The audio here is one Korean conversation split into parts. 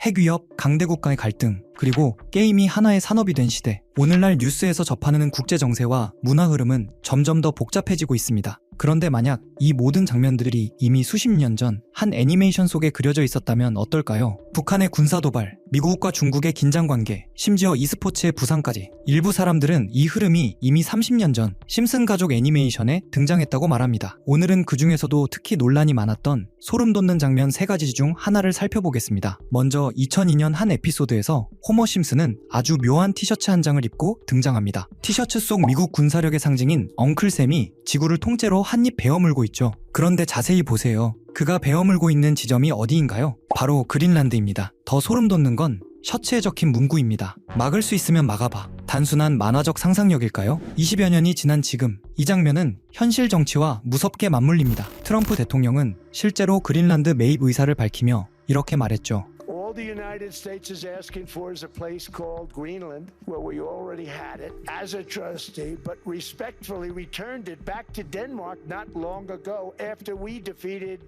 핵위협, 강대국 간의 갈등, 그리고 게임이 하나의 산업이 된 시대. 오늘날 뉴스에서 접하는 국제 정세와 문화 흐름은 점점 더 복잡해지고 있습니다. 그런데 만약 이 모든 장면들이 이미 수십 년 전 한 애니메이션 속에 그려져 있었다면 어떨까요? 북한의 군사도발, 미국과 중국의 긴장관계, 심지어 e스포츠의 부상까지. 일부 사람들은 이 흐름이 이미 30년 전 심슨 가족 애니메이션에 등장했다고 말합니다. 오늘은 그 중에서도 특히 논란이 많았던 소름 돋는 장면 3가지 중 하나를 살펴보겠습니다. 먼저 2002년 한 에피소드에서 호머 심슨은 아주 묘한 티셔츠 한 장을 입고 등장합니다. 티셔츠 속 미국 군사력의 상징인 엉클샘이 지구를 통째로 한 입 베어물고 있죠. 그런데 자세히 보세요. 그가 베어물고 있는 지점이 어디인가요? 바로 그린란드입니다. 더 소름 돋는 건 셔츠에 적힌 문구입니다. 막을 수 있으면 막아봐. 단순한 만화적 상상력일까요? 20여 년이 지난 지금 이 장면은 현실 정치와 무섭게 맞물립니다. 트럼프 대통령은 실제로 그린란드 매입 의사를 밝히며 이렇게 말했죠. All the United States is asking for is a place called Greenland, where we already had it as a trustee, but respectfully returned it back to Denmark not long ago after we defeated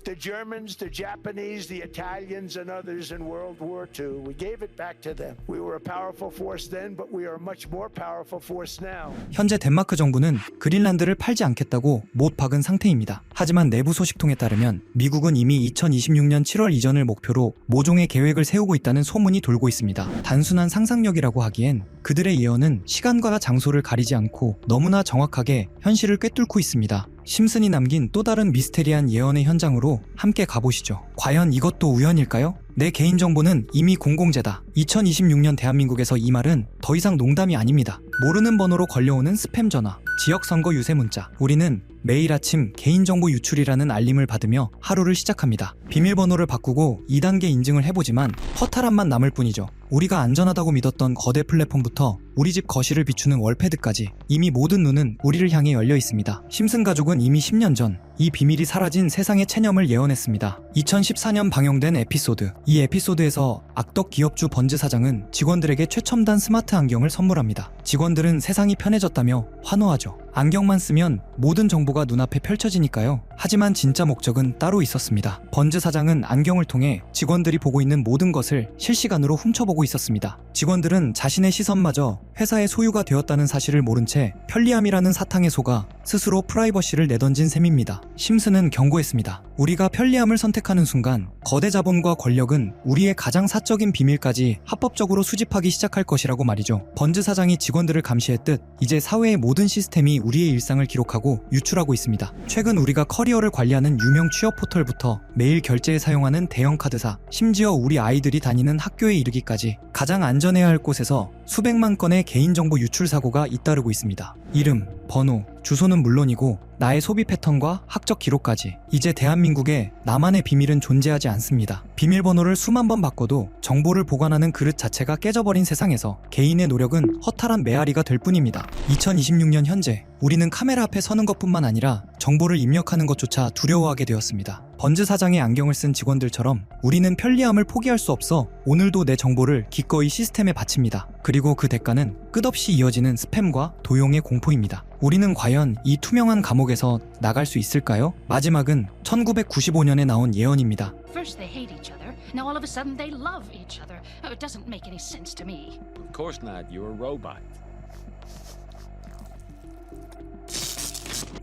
the Germans, the Japanese, the Italians, and others in World War II. We gave it back to them. We were a powerful force then, but we are a much more powerful force now. 현재 덴마크 정부는 그린란드를 팔지 않겠다고 못 박은 상태입니다. 하지만 내부 소식통에 따르면 미국은 이미 2026년 7월 이전을 목표로 모종의 계획을 세우고 있다는 소문이 돌고 있습니다. 단순한 상상력이라고 하기엔 그들의 예언은 시간과 장소를 가리지 않고 너무나 정확하게 현실을 꿰뚫고 있습니다. 심슨이 남긴 또 다른 미스테리한 예언의 현장으로 함께 가보시죠. 과연 이것도 우연일까요? 내 개인정보는 이미 공공재다. 2026년 대한민국에서 이 말은 더 이상 농담이 아닙니다. 모르는 번호로 걸려오는 스팸 전화, 지역선거 유세 문자. 우리는 매일 아침 개인정보 유출이라는 알림을 받으며 하루를 시작합니다. 비밀번호를 바꾸고 2단계 인증을 해보지만 허탈함만 남을 뿐이죠. 우리가 안전하다고 믿었던 거대 플랫폼부터 우리 집 거실을 비추는 월패드까지 이미 모든 눈은 우리를 향해 열려 있습니다. 심슨 가족은 이미 10년 전 이 비밀이 사라진 세상의 체념을 예언했습니다. 2014년 방영된 에피소드. 이 에피소드에서 악덕 기업주 번즈 사장은 직원들에게 최첨단 스마트 안경을 선물합니다. 직원들은 세상이 편해졌다며 환호하죠. 안경만 쓰면 모든 정보가 눈앞에 펼쳐지니까요. 하지만 진짜 목적은 따로 있었습니다. 번즈 사장은 안경을 통해 직원들이 보고 있는 모든 것을 실시간으로 훔쳐보고 있었습니다. 직원들은 자신의 시선마저 회사의 소유가 되었다는 사실을 모른 채 편리함이라는 사탕에 속아 스스로 프라이버시를 내던진 셈입니다. 심슨은 경고했습니다. 우리가 편리함을 선택하는 순간 거대 자본과 권력은 우리의 가장 사적인 비밀까지 합법적으로 수집하기 시작할 것이라고 말이죠. 번즈 사장이 직원들을 감시했듯 이제 사회의 모든 시스템이 우리의 일상을 기록하고 유출하고 있습니다. 최근 우리가 커리어를 관리하는 유명 취업 포털부터 매일 결제에 사용하는 대형 카드사, 심지어 우리 아이들이 다니는 학교에 이르기까지 가장 안전해야 할 곳에서 수백만 건의 개인정보 유출 사고가 잇따르고 있습니다. 이름, 번호, 주소는 물론이고 나의 소비 패턴과 학적 기록까지. 이제 대한민국에 나만의 비밀은 존재하지 않습니다. 비밀번호를 수만 번 바꿔도 정보를 보관하는 그릇 자체가 깨져버린 세상에서 개인의 노력은 허탈한 메아리가 될 뿐입니다. 2026년 현재 우리는 카메라 앞에 서는 것뿐만 아니라 정보를 입력하는 것조차 두려워하게 되었습니다. 번즈 사장의 안경을 쓴 직원들처럼 우리는 편리함을 포기할 수 없어 오늘도 내 정보를 기꺼이 시스템에 바칩니다. 그리고 그 대가는 끝없이 이어지는 스팸과 도용의 공포입니다. 우리는 과연 이 투명한 감옥에서 나갈 수 있을까요? 마지막은 1995년에 나온 예언입니다. First they hate each other, now all of a sudden they love each other. Oh, it doesn't make any sense to me. Of course not. You're a robot.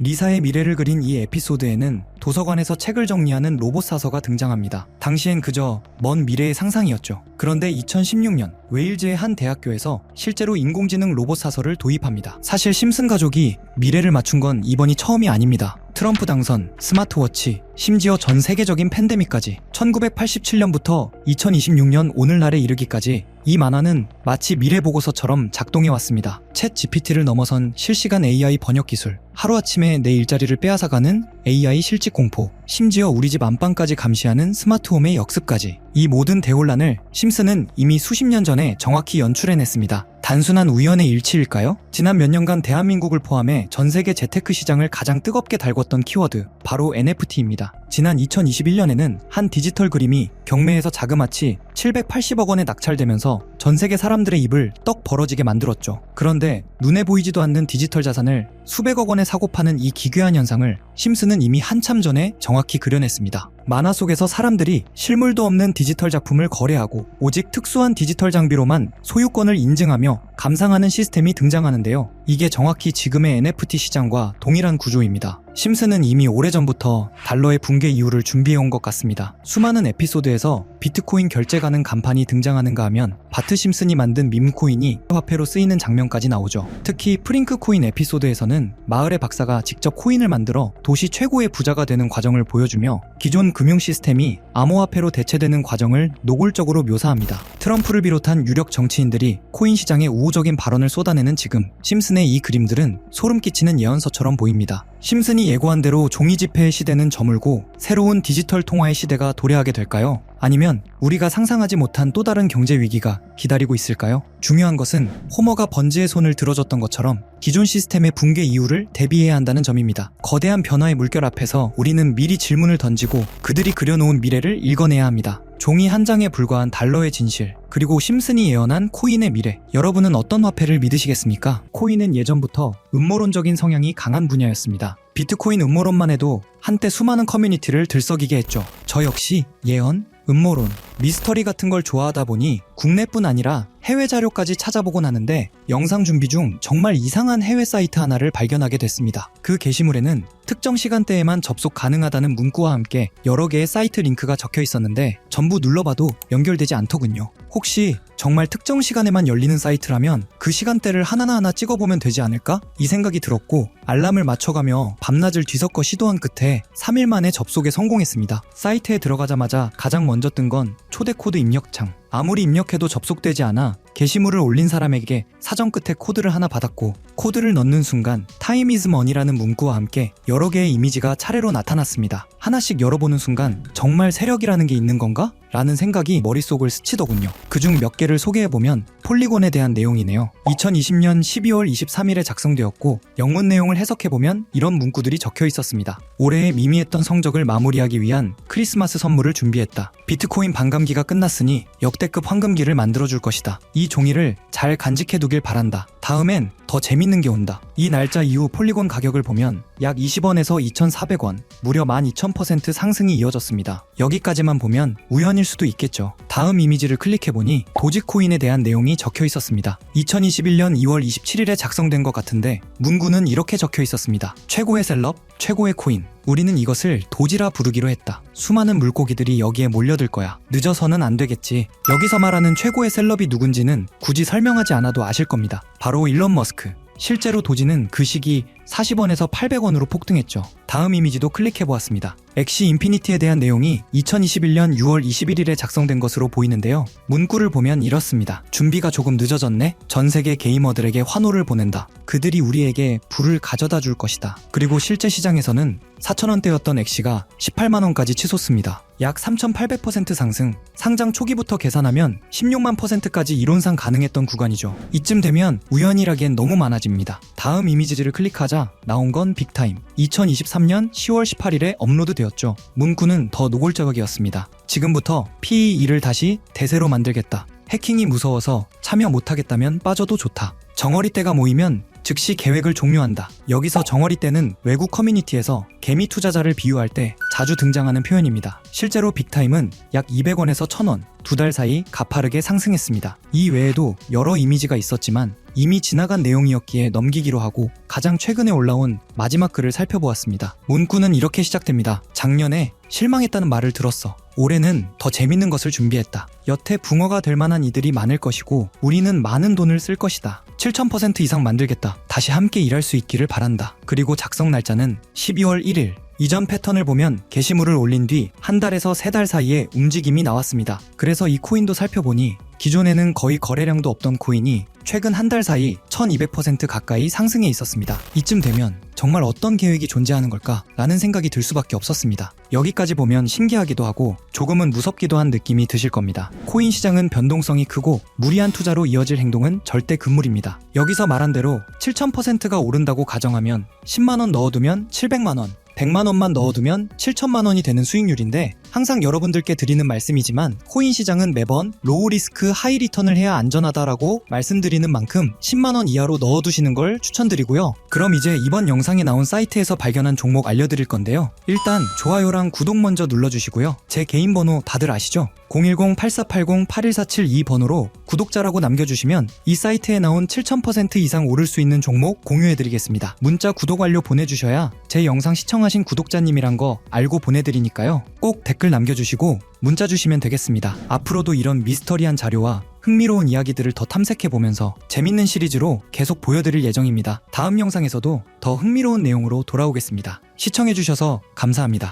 리사의 미래를 그린 이 에피소드에는 도서관에서 책을 정리하는 로봇 사서가 등장합니다. 당시엔 그저 먼 미래의 상상이었죠. 그런데 2016년 웨일즈의 한 대학교에서 실제로 인공지능 로봇 사서를 도입합니다. 사실 심슨 가족이 미래를 맞춘 건 이번이 처음이 아닙니다. 트럼프 당선, 스마트워치, 심지어 전 세계적인 팬데믹까지 1987년부터 2026년 오늘날에 이르기까지 이 만화는 마치 미래 보고서처럼 작동해왔습니다. 챗 GPT를 넘어선 실시간 AI 번역 기술, 하루아침에 내 일자리를 빼앗아가는 AI 실직 공포, 심지어 우리 집 안방까지 감시하는 스마트홈의 역습까지. 이 모든 대혼란을 심슨은 이미 수십 년 전에 정확히 연출해냈습니다. 단순한 우연의 일치일까요? 지난 몇 년간 대한민국을 포함해 전 세계 재테크 시장을 가장 뜨겁게 달궜던 키워드, 바로 NFT입니다. 지난 2021년에는 한 디지털 그림이 경매에서 자그마치 780억 원에 낙찰되면서 전 세계 사람들의 입을 떡 벌어지게 만들었죠. 그런데 눈에 보이지도 않는 디지털 자산을 수백억 원에 사고 파는 이 기괴한 현상을 심슨은 이미 한참 전에 정확히 그려냈습니다. 만화 속에서 사람들이 실물도 없는 디지털 작품을 거래하고 오직 특수한 디지털 장비로만 소유권을 인증하며 감상하는 시스템이 등장하는데요. 이게 정확히 지금의 NFT 시장과 동일한 구조입니다. 심슨은 이미 오래전부터 달러의 붕괴 이후를 준비해온 것 같습니다. 수많은 에피소드에서 비트코인 결제 가능 간판이 등장하는가 하면 바트 심슨이 만든 밈코인이 화폐로 쓰이는 장면까지 나오죠. 특히 프링크 코인 에피소드에서는 마을의 박사가 직접 코인을 만들어 도시 최고의 부자가 되는 과정을 보여주며 기존 금융 시스템이 암호화폐로 대체되는 과정을 노골적으로 묘사합니다. 트럼프를 비롯한 유력 정치인들이 코인 시장에 우호적인 발언을 쏟아내는 지금 심슨의 이 그림들은 소름 끼치는 예언서처럼 보입니다. 심슨이 예고한 대로 종이 지폐의 시대는 저물고 새로운 디지털 통화의 시대가 도래하게 될까요? 아니면 우리가 상상하지 못한 또 다른 경제 위기가 기다리고 있을까요? 중요한 것은 호머가 번지의 손을 들어줬던 것처럼 기존 시스템의 붕괴 이후를 대비해야 한다는 점입니다. 거대한 변화의 물결 앞에서 우리는 미리 질문을 던지고 그들이 그려놓은 미래를 읽어내야 합니다. 종이 한 장에 불과한 달러의 진실, 그리고 심슨이 예언한 코인의 미래. 여러분은 어떤 화폐를 믿으시겠습니까? 코인은 예전부터 음모론적인 성향이 강한 분야였습니다. 비트코인 음모론만 해도 한때 수많은 커뮤니티를 들썩이게 했죠. 저 역시 예언, 음모론, 미스터리 같은 걸 좋아하다 보니 국내뿐 아니라 해외 자료까지 찾아보곤 하는데 영상 준비 중 정말 이상한 해외 사이트 하나를 발견하게 됐습니다. 그 게시물에는 특정 시간대에만 접속 가능하다는 문구와 함께 여러 개의 사이트 링크가 적혀 있었는데 전부 눌러봐도 연결되지 않더군요. 혹시 정말 특정 시간에만 열리는 사이트라면 그 시간대를 하나하나 찍어보면 되지 않을까? 이 생각이 들었고 알람을 맞춰가며 밤낮을 뒤섞어 시도한 끝에 3일 만에 접속에 성공했습니다. 사이트에 들어가자마자 가장 먼저 뜬 건 초대 코드 입력창. 아무리 입력해도 접속되지 않아 게시물을 올린 사람에게 사전 끝에 코드를 하나 받았고 코드를 넣는 순간 Time is money라는 문구와 함께 여러 개의 이미지가 차례로 나타났습니다. 하나씩 열어보는 순간 정말 세력이라는 게 있는 건가? 라는 생각이 머릿속을 스치더군요. 그중 몇 개를 소개해보면 폴리곤에 대한 내용이네요. 2020년 12월 23일에 작성되었고 영문 내용을 해석해보면 이런 문구들이 적혀 있었습니다. 올해의 미미했던 성적을 마무리하기 위한 크리스마스 선물을 준비했다. 비트코인 반감기가 끝났으니 역대급 황금기를 만들어줄 것이다. 이 종이를 잘 간직해두길 바란다. 다음엔 더 재밌는 게 온다. 이 날짜 이후 폴리곤 가격을 보면 약 20원에서 2,400원, 무려 12,000% 상승이 이어졌습니다. 여기까지만 보면 우연일 수도 있겠죠. 다음 이미지를 클릭해보니 도지코인에 대한 내용이 적혀 있었습니다. 2021년 2월 27일에 작성된 것 같은데 문구는 이렇게 적혀 있었습니다. 최고의 셀럽, 최고의 코인. 우리는 이것을 도지라 부르기로 했다. 수많은 물고기들이 여기에 몰려들 거야. 늦어서는 안 되겠지. 여기서 말하는 최고의 셀럽이 누군지는 굳이 설명하지 않아도 아실 겁니다. 바로 일론 머스크. 실제로 도지는 그 시기 40원에서 800원으로 폭등했죠. 다음 이미지도 클릭해보았습니다. 엑시 인피니티에 대한 내용이 2021년 6월 21일에 작성된 것으로 보이는데요. 문구를 보면 이렇습니다. 준비가 조금 늦어졌네? 전 세계 게이머들에게 환호를 보낸다. 그들이 우리에게 불을 가져다 줄 것이다. 그리고 실제 시장에서는 4,000원대였던 엑시가 18만원까지 치솟습니다. 약 3,800% 상승, 상장 초기부터 계산하면 16만 %까지 이론상 가능했던 구간이죠. 이쯤 되면 우연이라기엔 너무 많아집니다. 다음 이미지를 클릭하자 나온 건 빅타임. 2023년 10월 18일에 업로드되었죠. 문구는 더 노골적이었습니다. 지금부터 PE2를 다시 대세로 만들겠다. 해킹이 무서워서 참여 못하겠다면 빠져도 좋다. 정어리 떼가 모이면 즉시 계획을 종료한다. 여기서 정어리 떼는 외국 커뮤니티에서 개미 투자자를 비유할 때 자주 등장하는 표현입니다. 실제로 빅타임은 약 200원에서 1,000원, 2달 사이 가파르게 상승했습니다. 이 외에도 여러 이미지가 있었지만 이미 지나간 내용이었기에 넘기기로 하고 가장 최근에 올라온 마지막 글을 살펴보았습니다. 문구는 이렇게 시작됩니다. 작년에 실망했다는 말을 들었어. 올해는 더 재밌는 것을 준비했다. 여태 붕어가 될 만한 이들이 많을 것이고 우리는 많은 돈을 쓸 것이다. 7,000% 이상 만들겠다. 다시 함께 일할 수 있기를 바란다. 그리고 작성 날짜는 12월 1일. 이전 패턴을 보면 게시물을 올린 뒤 한 달에서 3달 사이에 움직임이 나왔습니다. 그래서 이 코인도 살펴보니 기존에는 거의 거래량도 없던 코인이 최근 한 달 사이 1200% 가까이 상승해 있었습니다. 이쯤 되면 정말 어떤 계획이 존재하는 걸까? 라는 생각이 들 수밖에 없었습니다. 여기까지 보면 신기하기도 하고 조금은 무섭기도 한 느낌이 드실 겁니다. 코인 시장은 변동성이 크고 무리한 투자로 이어질 행동은 절대 금물입니다. 여기서 말한 대로 7,000%가 오른다고 가정하면 10만원 넣어두면 700만원, 100만 원만 넣어두면 7천만 원이 되는 수익률인데 항상 여러분들께 드리는 말씀이지만 코인 시장은 매번 로우 리스크 하이 리턴을 해야 안전하다라고 말씀드리는 만큼 10만 원 이하로 넣어두시는 걸 추천드리고요. 그럼 이제 이번 영상에 나온 사이트에서 발견한 종목 알려드릴 건데요. 일단 좋아요랑 구독 먼저 눌러주시고요. 제 개인 번호 다들 아시죠? 010-8480-81472 번호로 구독자라고 남겨주시면 이 사이트에 나온 7000% 이상 오를 수 있는 종목 공유해드리겠습니다. 문자 구독 완료 보내주셔야 제 영상 시청하신 구독자님이란 거 알고 보내드리니까요. 꼭 댓글 남겨주시고 문자 주시면 되겠습니다. 앞으로도 이런 미스터리한 자료와 흥미로운 이야기들을 더 탐색해보면서 재밌는 시리즈로 계속 보여드릴 예정입니다. 다음 영상에서도 더 흥미로운 내용으로 돌아오겠습니다. 시청해주셔서 감사합니다.